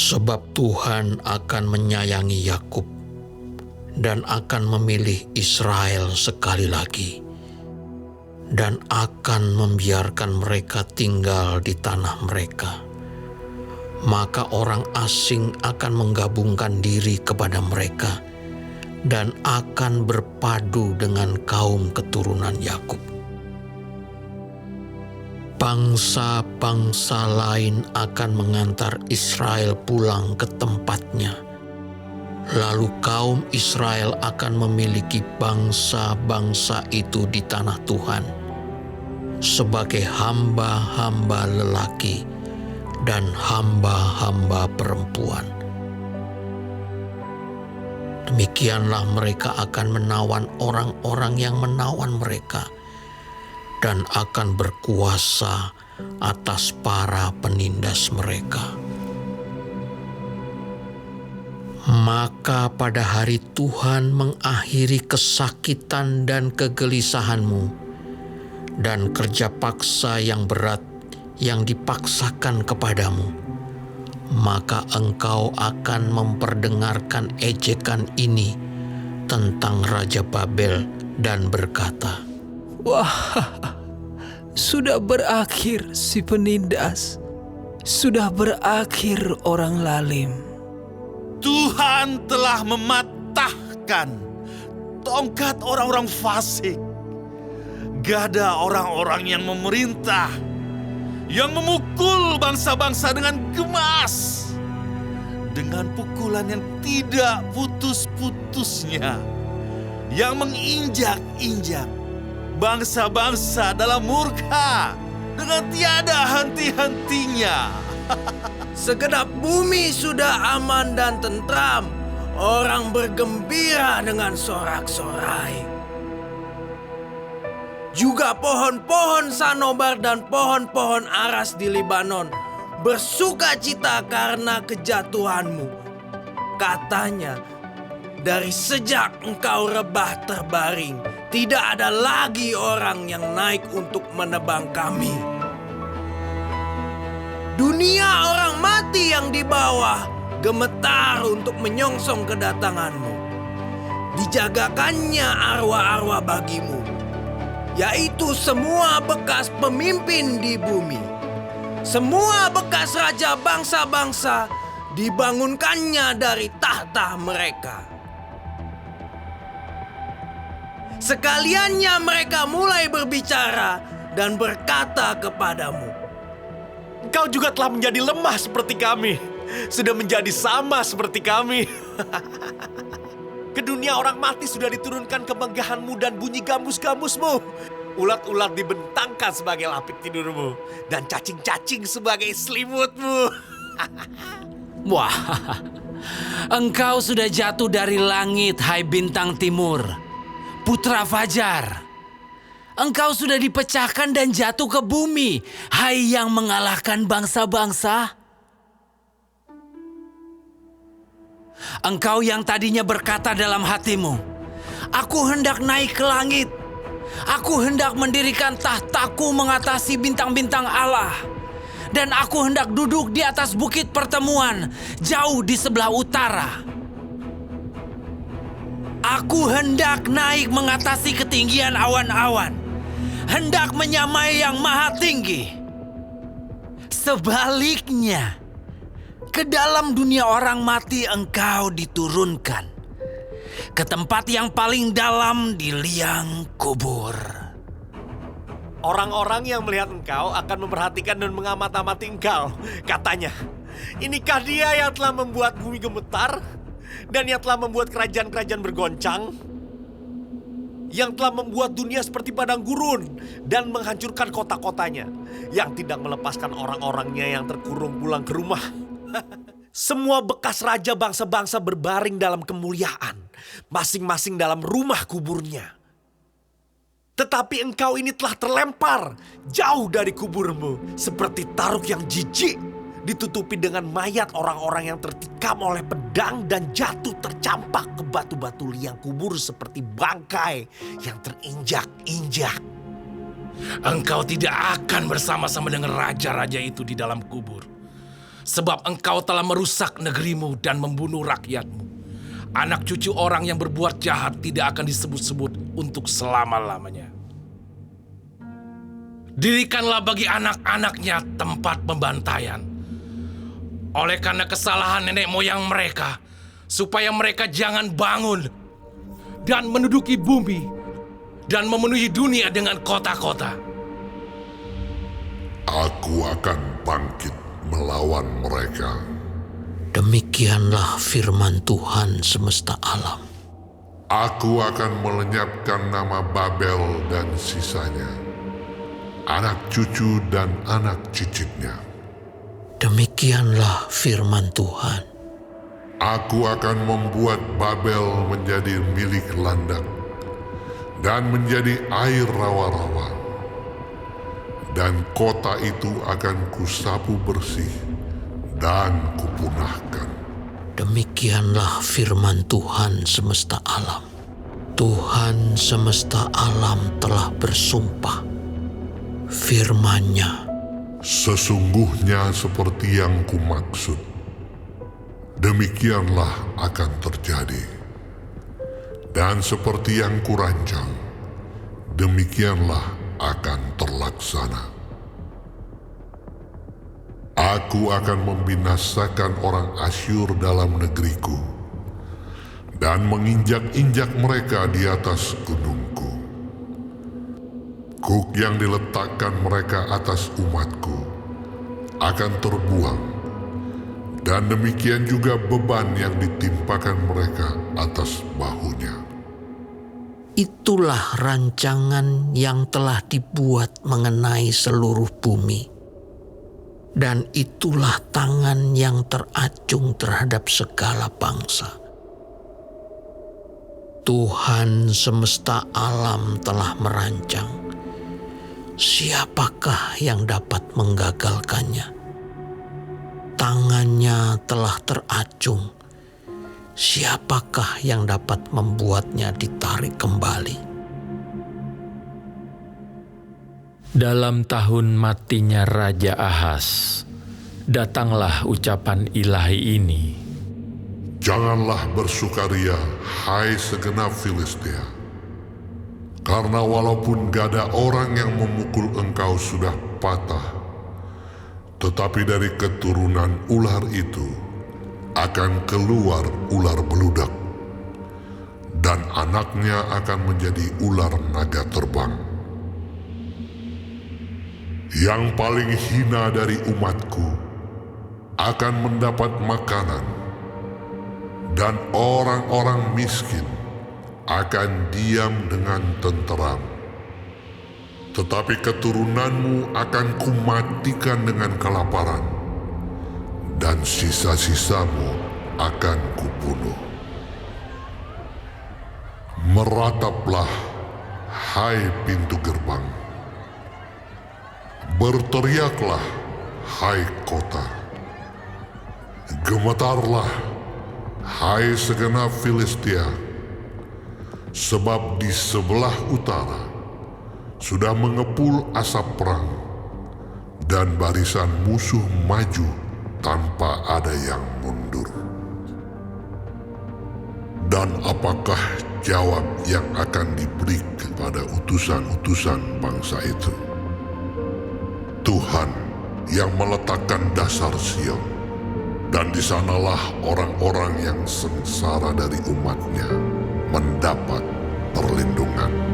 Sebab Tuhan akan menyayangi Yakub dan akan memilih Israel sekali lagi, dan akan membiarkan mereka tinggal di tanah mereka. Maka orang asing akan menggabungkan diri kepada mereka dan akan berpadu dengan kaum keturunan Yakub. Bangsa-bangsa lain akan mengantar Israel pulang ke tempatnya. Lalu kaum Israel akan memiliki bangsa-bangsa itu di tanah Tuhan sebagai hamba-hamba lelaki dan hamba-hamba perempuan. Demikianlah mereka akan menawan orang-orang yang menawan mereka dan akan berkuasa atas para penindas mereka. Maka pada hari Tuhan mengakhiri kesakitan dan kegelisahanmu dan kerja paksa yang berat yang dipaksakan kepadamu, maka engkau akan memperdengarkan ejekan ini tentang Raja Babel dan berkata, Wah, sudah berakhir si penindas, sudah berakhir orang lalim. Tuhan telah mematahkan tongkat orang-orang fasik, gada orang-orang yang memerintah, yang memukul bangsa-bangsa dengan gemas, dengan pukulan yang tidak putus-putusnya, yang menginjak-injak bangsa-bangsa dalam murka dengan tiada henti-hentinya. Segenap bumi sudah aman dan tentram, orang bergembira dengan sorak-sorai. Juga pohon-pohon sanobar dan pohon-pohon aras di Libanon bersuka cita karena kejatuhanmu. Katanya, dari sejak engkau rebah terbaring, tidak ada lagi orang yang naik untuk menebang kami. Dunia orang mati yang di bawah gemetar untuk menyongsong kedatanganmu. Dijagakannya arwah-arwah bagimu, yaitu semua bekas pemimpin di bumi. Semua bekas raja bangsa-bangsa dibangunkannya dari tahta mereka. Sekaliannya mereka mulai berbicara dan berkata kepadamu, Engkau juga telah menjadi lemah seperti kami, sudah menjadi sama seperti kami. Ke dunia orang mati sudah diturunkan kemegahanmu dan bunyi gambus-gambusmu. Ulat-ulat dibentangkan sebagai lapik tidurmu, dan cacing-cacing sebagai selimutmu. Wah, engkau sudah jatuh dari langit, hai bintang timur, putra fajar. Engkau sudah dipecahkan dan jatuh ke bumi, hai yang mengalahkan bangsa-bangsa. Engkau yang tadinya berkata dalam hatimu, Aku hendak naik ke langit. Aku hendak mendirikan tahtaku mengatasi bintang-bintang Allah. Dan aku hendak duduk di atas bukit pertemuan, jauh di sebelah utara. Aku hendak naik mengatasi ketinggian awan-awan, hendak menyamai yang maha tinggi. Sebaliknya, ke dalam dunia orang mati engkau diturunkan, ke tempat yang paling dalam di liang kubur. Orang-orang yang melihat engkau akan memperhatikan dan mengamat-amati engkau. Katanya, inikah dia yang telah membuat bumi gemetar dan yang telah membuat kerajaan-kerajaan bergoncang? Yang telah membuat dunia seperti padang gurun dan menghancurkan kota-kotanya, yang tidak melepaskan orang-orangnya yang terkurung pulang ke rumah. Semua bekas raja bangsa-bangsa berbaring dalam kemuliaan, masing-masing dalam rumah kuburnya. Tetapi engkau ini telah terlempar jauh dari kuburmu, seperti taruk yang jijik, ditutupi dengan mayat orang-orang yang tertikam oleh pedang dan jatuh tercampak ke batu-batu liang kubur seperti bangkai yang terinjak-injak. Engkau tidak akan bersama-sama dengan raja-raja itu di dalam kubur. sebab engkau telah merusak negerimu dan membunuh rakyatmu. Anak cucu orang yang berbuat jahat tidak akan disebut-sebut untuk selama-lamanya. Dirikanlah bagi anak-anaknya tempat pembantaian. Oleh karena kesalahan nenek moyang mereka, supaya mereka jangan bangun dan menduduki bumi dan memenuhi dunia dengan kota-kota. Aku akan bangkit melawan mereka. Demikianlah firman Tuhan semesta alam. Aku akan melenyapkan nama Babel dan sisanya, anak cucu dan anak cicitnya. Demikianlah firman Tuhan. Aku akan membuat Babel menjadi milik landak dan menjadi air rawa-rawa. Dan kota itu akan kusapu bersih dan kupunahkan. Demikianlah firman Tuhan semesta alam. Tuhan semesta alam telah bersumpah. Firman-Nya, Sesungguhnya seperti yang kumaksud, demikianlah akan terjadi. Dan seperti yang kurancang, demikianlah akan terlaksana. Aku akan membinasakan orang Asyur dalam negeriku dan menginjak-injak mereka di atas gunungku. Kuk yang diletakkan mereka atas umatku akan terbuang, dan demikian juga beban yang ditimpakan mereka atas bahunya. itulah rancangan yang telah dibuat mengenai seluruh bumi. Dan itulah tangan yang teracung terhadap segala bangsa. Tuhan semesta alam telah merancang. Siapakah yang dapat menggagalkannya? Tangannya telah teracung. Siapakah yang dapat membuatnya ditarik kembali? Dalam tahun matinya Raja Ahaz, datanglah ucapan ilahi ini. Janganlah bersukaria, hai segenap Filistia, karena walaupun gada orang yang memukul engkau sudah patah, tetapi dari keturunan ular itu akan keluar ular beludak, dan anaknya akan menjadi ular naga terbang. Yang paling hina dari umatku akan mendapat makanan, dan orang-orang miskin akan diam dengan tenteram. Tetapi keturunanmu akan kumatikan dengan kelaparan, dan sisa-sisamu akan kubunuh. Merataplah, hai pintu gerbang. Berteriaklah, hai kota. Gemetarlah, hai segenap Filistia, sebab di sebelah utara sudah mengepul asap perang, dan barisan musuh maju tanpa ada yang mundur. Dan apakah jawab yang akan diberi kepada utusan-utusan bangsa itu? Tuhan yang meletakkan dasar Sion, dan di sanalah orang-orang yang sengsara dari umatnya mendapat perlindungan.